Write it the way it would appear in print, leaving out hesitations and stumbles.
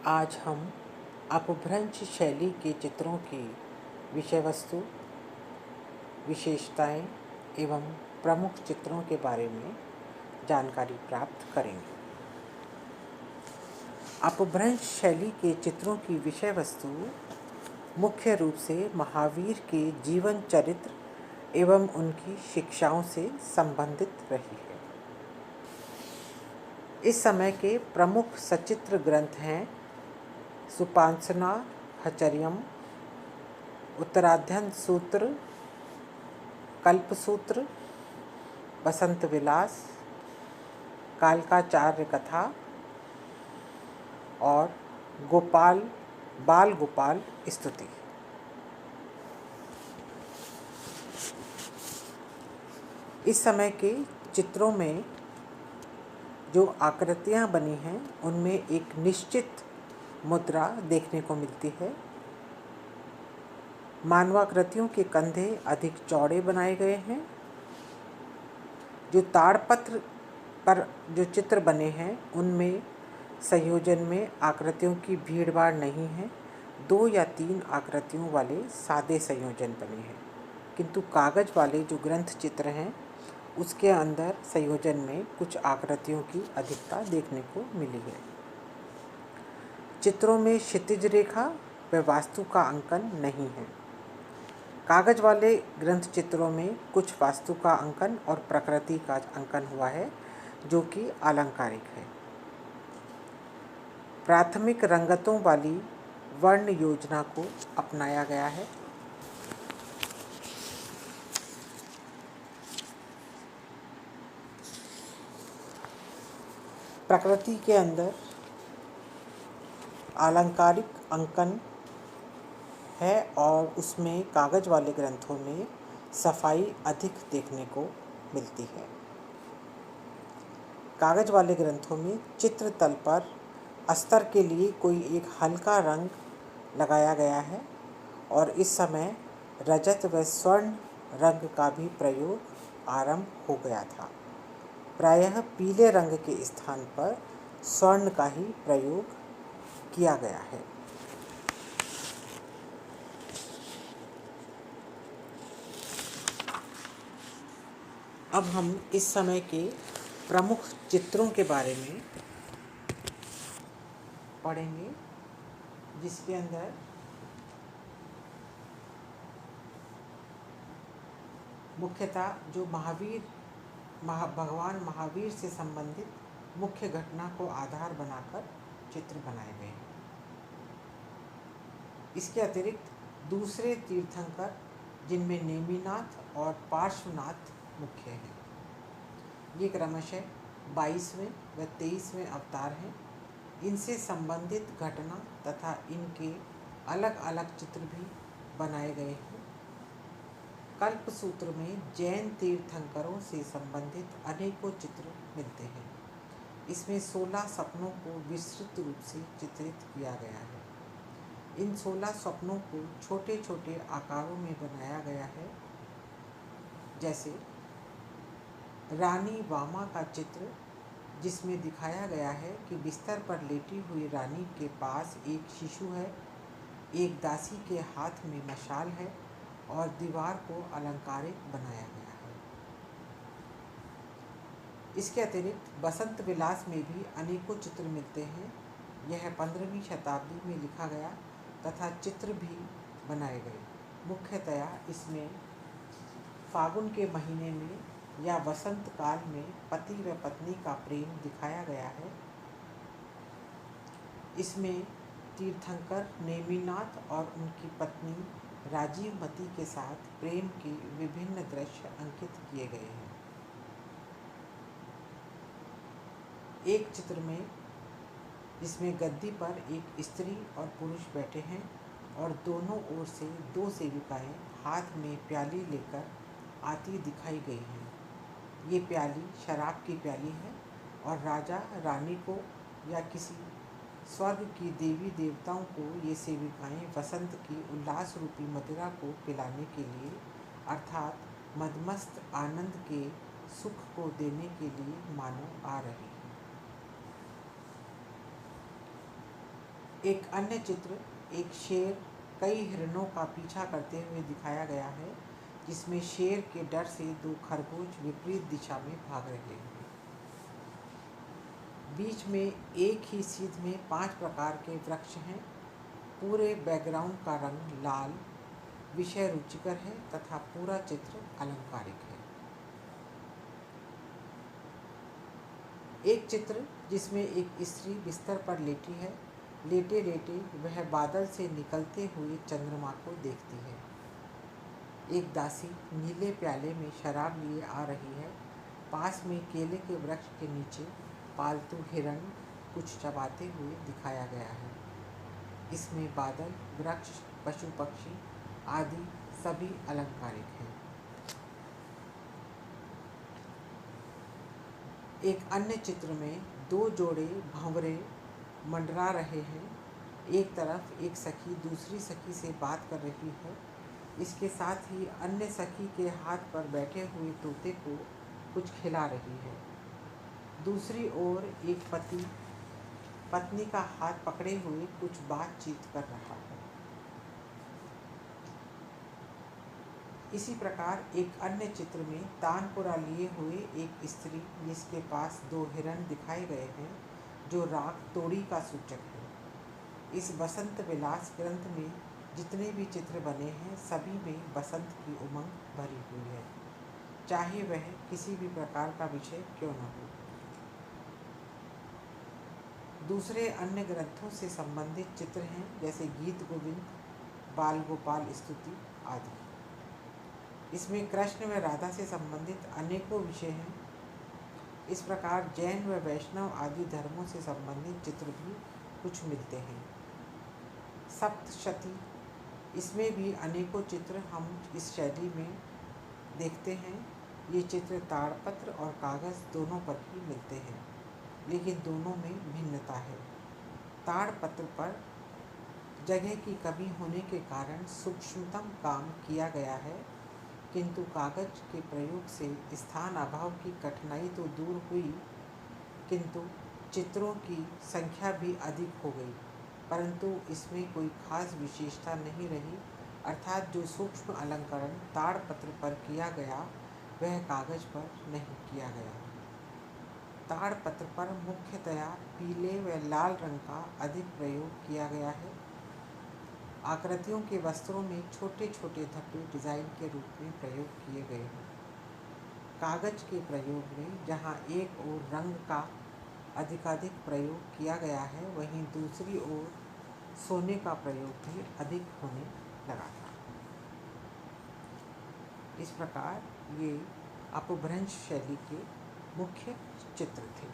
आज हम अपभ्रंश शैली के चित्रों की विषय वस्तु, विशेषताएं एवं प्रमुख चित्रों के बारे में जानकारी प्राप्त करेंगे। अपभ्रंश शैली के चित्रों की विषय वस्तु मुख्य रूप से महावीर के जीवन चरित्र एवं उनकी शिक्षाओं से संबंधित रही है। इस समय के प्रमुख सचित्र ग्रंथ हैं सुपांसना हचर्यम, उत्तराध्ययन सूत्र, कल्पसूत्र, बसंत विलास, कालकाचार्य कथा और बाल गोपाल स्तुति। इस समय के चित्रों में जो आकृतियां बनी हैं उनमें एक निश्चित मुद्रा देखने को मिलती है। मानवाकृतियों के कंधे अधिक चौड़े बनाए गए हैं। जो ताड़पत्र पर जो चित्र बने हैं उनमें संयोजन में आकृतियों की भीड़भाड़ नहीं है। 2 या 3 आकृतियों वाले सादे संयोजन बने हैं, किंतु कागज वाले जो ग्रंथ चित्र हैं उसके अंदर संयोजन में कुछ आकृतियों की अधिकता देखने को मिली है। चित्रों में क्षितिज रेखा व वास्तु का अंकन नहीं है। कागज वाले ग्रंथ चित्रों में कुछ वास्तु का अंकन और प्रकृति का अंकन हुआ है जो कि अलंकारिक है। प्राथमिक रंगतों वाली वर्ण योजना को अपनाया गया है। प्रकृति के अंदर अलंकारिक अंकन है और उसमें कागज वाले ग्रंथों में सफाई अधिक देखने को मिलती है। कागज वाले ग्रंथों में चित्र तल पर अस्तर के लिए कोई एक हल्का रंग लगाया गया है और इस समय रजत व स्वर्ण रंग का भी प्रयोग आरंभ हो गया था। प्रायः पीले रंग के स्थान पर स्वर्ण का ही प्रयोग किया गया है। अब हम इस समय के प्रमुख चित्रों के बारे में पढ़ेंगे, जिसके अंदर मुख्यतः जो भगवान महावीर से संबंधित मुख्य घटना को आधार बनाकर चित्र बनाए गए हैं। इसके अतिरिक्त दूसरे तीर्थंकर जिनमें नेमिनाथ और पार्श्वनाथ मुख्य हैं, ये क्रमशः 22वें व 23वें अवतार हैं। इनसे संबंधित घटना तथा इनके अलग अलग चित्र भी बनाए गए हैं। कल्पसूत्र में जैन तीर्थंकरों से संबंधित अनेकों चित्र मिलते हैं। इसमें 16 सपनों को विस्तृत रूप से चित्रित किया गया है। इन 16 स्वप्नों को छोटे छोटे आकारों में बनाया गया है। जैसे रानी वामा का चित्र, जिसमें दिखाया गया है कि बिस्तर पर लेटी हुई रानी के पास एक शिशु है, एक दासी के हाथ में मशाल है और दीवार को अलंकारिक बनाया गया है। इसके अतिरिक्त बसंत विलास में भी अनेकों चित्र मिलते हैं। यह 15वीं शताब्दी में लिखा गया तथा चित्र भी बनाए गए। मुख्यतया इसमें फागुन के महीने में या वसंत काल में पति व पत्नी का प्रेम दिखाया गया है। इसमें तीर्थंकर नेमिनाथ और उनकी पत्नी राजीवमती के साथ प्रेम के विभिन्न दृश्य अंकित किए गए हैं। एक चित्र में जिसमें गद्दी पर एक स्त्री और पुरुष बैठे हैं और दोनों ओर से 2 सेविकाएं हाथ में प्याली लेकर आती दिखाई गई हैं। ये प्याली शराब की प्याली है और राजा रानी को या किसी स्वर्ग की देवी देवताओं को ये सेविकाएं वसंत की उल्लास रूपी मदिरा को पिलाने के लिए अर्थात मदमस्त आनंद के सुख को देने के लिए मानो आ रही हैं। एक अन्य चित्र, एक शेर कई हिरणों का पीछा करते हुए दिखाया गया है, जिसमें शेर के डर से दो खरगोश विपरीत दिशा में भाग रहे हैं। बीच में एक ही सीध में 5 प्रकार के वृक्ष हैं। पूरे बैकग्राउंड का रंग लाल, विषय रुचिकर है तथा पूरा चित्र अलंकारिक है। एक चित्र जिसमें एक स्त्री बिस्तर पर लेटी है। लेटे लेटे वह बादल से निकलते हुए चंद्रमा को देखती है। एक दासी नीले प्याले में शराब लिए आ रही है। पास में केले के वृक्ष के नीचे पालतू हिरण कुछ चबाते हुए दिखाया गया है। इसमें बादल, वृक्ष, पशु पक्षी आदि सभी अलंकारिक हैं। एक अन्य चित्र में 2 जोड़े भंवरे मंडरा रहे हैं। एक तरफ एक सखी दूसरी सखी से बात कर रही है। इसके साथ ही अन्य सखी के हाथ पर बैठे हुए तोते को कुछ खिला रही है। दूसरी ओर एक पति पत्नी का हाथ पकड़े हुए कुछ बातचीत कर रहा है। इसी प्रकार एक अन्य चित्र में तानपुरा लिए हुए एक स्त्री, जिसके पास 2 हिरण दिखाए गए हैं, जो राग तोड़ी का सूचक है। इस बसंत विलास ग्रंथ में जितने भी चित्र बने हैं, सभी में बसंत की उमंग भरी हुई है, चाहे वह किसी भी प्रकार का विषय क्यों न हो। दूसरे अन्य ग्रंथों से संबंधित चित्र हैं, जैसे गीत गोविंद, बाल गोपाल स्तुति आदि। इसमें कृष्ण व राधा से संबंधित अनेकों विषय हैं। इस प्रकार जैन व वैष्णव आदि धर्मों से संबंधित चित्र भी कुछ मिलते हैं। सप्तशती, इसमें भी अनेकों चित्र हम इस शैली में देखते हैं। ये चित्र ताड़पत्र और कागज़ दोनों पर ही मिलते हैं, लेकिन दोनों में भिन्नता है। ताड़पत्र पर जगह की कमी होने के कारण सूक्ष्मतम काम किया गया है, किंतु कागज के प्रयोग से स्थान अभाव की कठिनाई तो दूर हुई, किंतु चित्रों की संख्या भी अधिक हो गई, परंतु इसमें कोई खास विशेषता नहीं रही। अर्थात जो सूक्ष्म अलंकरण ताड़पत्र पर किया गया, वह कागज पर नहीं किया गया। ताड़पत्र पर मुख्यतया पीले व लाल रंग का अधिक प्रयोग किया गया है। आकृतियों के वस्त्रों में छोटे छोटे धब्बे डिज़ाइन के रूप में प्रयोग किए गए हैं। कागज के प्रयोग में जहाँ एक ओर रंग का अधिकाधिक प्रयोग किया गया है, वहीं दूसरी ओर सोने का प्रयोग भी अधिक होने लगा था। इस प्रकार ये अपभ्रंश शैली के मुख्य चित्र थे।